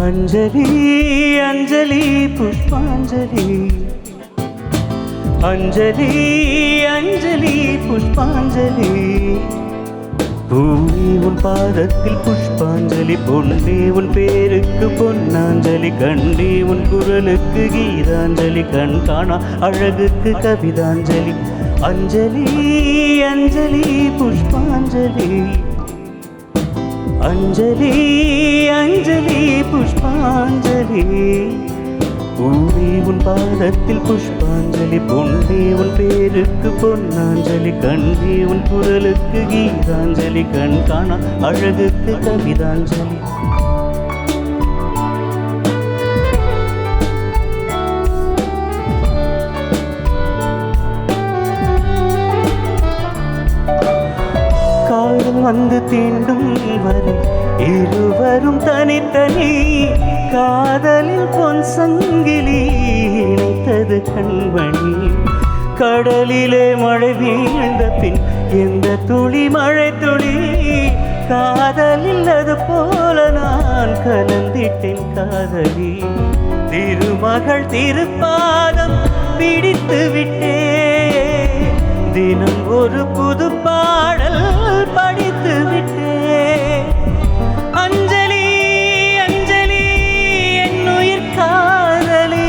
अंजलि अंजलि पुष्पांजलि अंजलि अंजलि पुष्पांजलि பூவே உன் பாதத்தில் புஷ்பாஞ்சலி பொன்னே உன் பேருக்கு பொன்னாஞ்சலி கண்ணே உன் குரலுக்கு கீதாஞ்சலி கண் காணா அழகுக்கு கவிதாஞ்சலி அஞ்சலி அஞ்சலி புஷ்பாஞ்சலி अंजलि अंजलि पुष्पांजलि பூவே உன் பாதத்தில் புஷ்பாஞ்சலி பொன்னே உன் பேருக்கு பொன்னாஞ்சலி கண்ணே உன் குரலுக்கு கீதாஞ்சலி கண் காணா அழகுக்கு கவிதாஞ்சலி காலம் வந்து தீண்டும் வரை இருவரும் தனித்தனி காதலில் பொன் சங்கிலி இணைத்தது கண்மணி கடலிலே மழை வீழ்ந்த பின் எந்த துளி மழை துளி காதலில் அது போல நான் கலந்திட்டேன் காதலி திருமகள் திருப்பாதம் பிடித்து விட்டே தினம் ஒரு புது பாடல் படித்து விட்டே அஞ்சலி அஞ்சலி என் உயிர் காதலி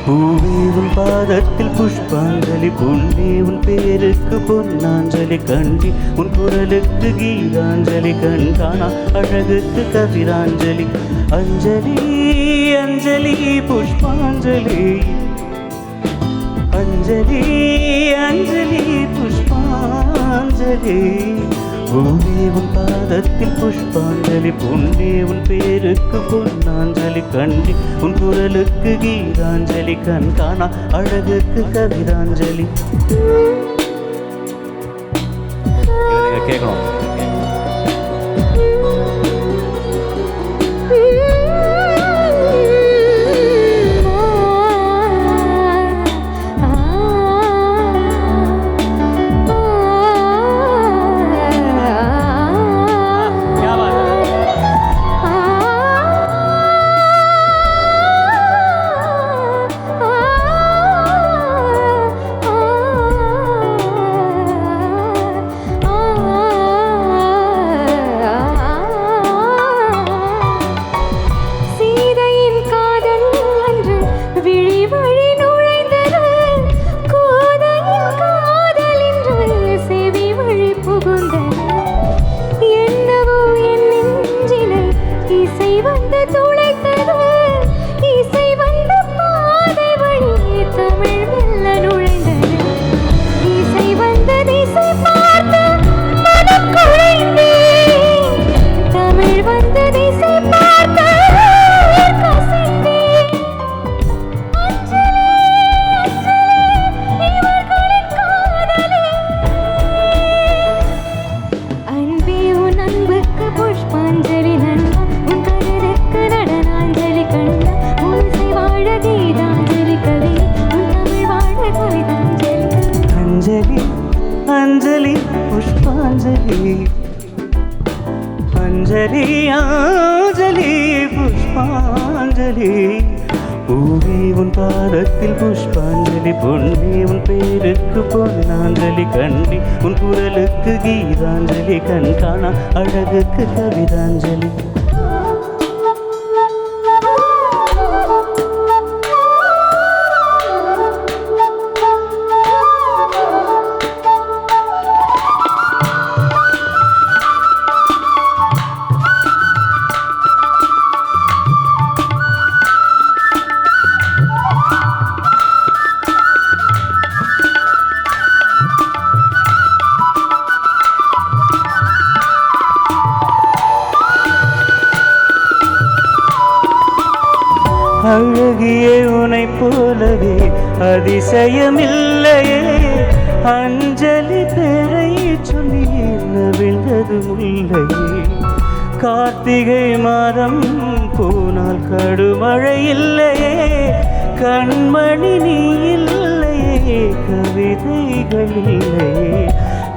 பூவே உன் பாதத்தில் புஷ்பாஞ்சலி பொன்னே உன் பேருக்கு பொன்னாஞ்சலி கண்டி உன் குரலுக்கு கீதாஞ்சலி கண் காணா அழகுக்கு கவிதாஞ்சலி அஞ்சலி அஞ்சலி புஷ்பாஞ்சலி अंजलि अंजलि पुष्पांजलि பூவே உன் பாதத்தில் புஷ்பாஞ்சலி பொன்னே உன் பேருக்கு பொன்னாஞ்சலி கண்டி உன் குரலுக்கு கீதாஞ்சலி கண் காணா அழகுக்கு கவிதாஞ்சலி கேட்கணும் अंजलि पुष्पांजलि अंजलि अंजलि पुष्पांजलि பூவே உன் பாதத்தில் புஷ்பாஞ்சலி பொன்னே உன் பேருக்கு பொன்னாஞ்சலி கண்டி உன் குரலுக்கு கீதாஞ்சலி கண் காணா அழகுக்கு கவிதாஞ்சலி அழகியே உனை போலவே அதிசயமில்லையே அஞ்சலி பேரை சொல்லி விழுந்தது முல்லையே கார்த்திகை மாதம் போனால் கடுமழை இல்லையே கண்மணி நீ இல்லையே கவிதைகள் இல்லையே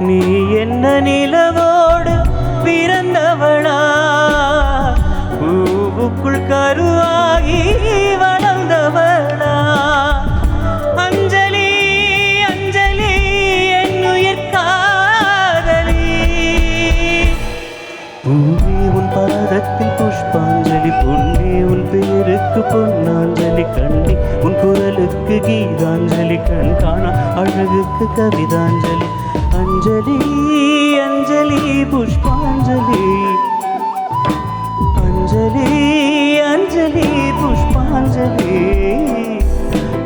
நீ என்ன நிலவோடு பிறந்தவளா கருவுக்குள் கருவாகி வளர்ந்தவளா அஞ்சலி அஞ்சலி என்னுயிர் காதலி. பூவே உன் பாதத்தில் புஷ்பாஞ்சலி, பொன்னே உன் பேருக்கு பொன்னாஞ்சலி, கண்ணி உன் குரலுக்கு கீதாஞ்சலி, கண் காணா அழகுக்கு கவிதாஞ்சலி. அஞ்சலி அஞ்சலி புஷ்பாஞ்சலி, அஞ்சலி அஞ்சலி புஷ்பாஞ்சலி.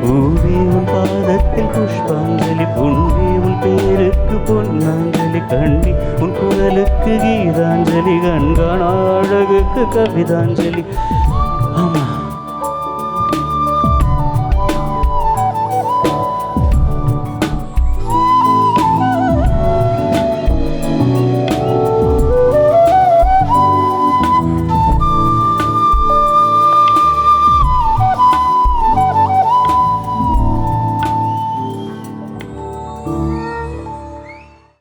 பூவே உன் பாதத்தில் புஷ்பாஞ்சலி, பொன்னே உன் பேருக்கு பொன்னாஞ்சலி, கண்ணி உன் குரலுக்கு கீதாஞ்சலி, கண் காணா அழகுக்கு கவிதாஞ்சலி. ஆமா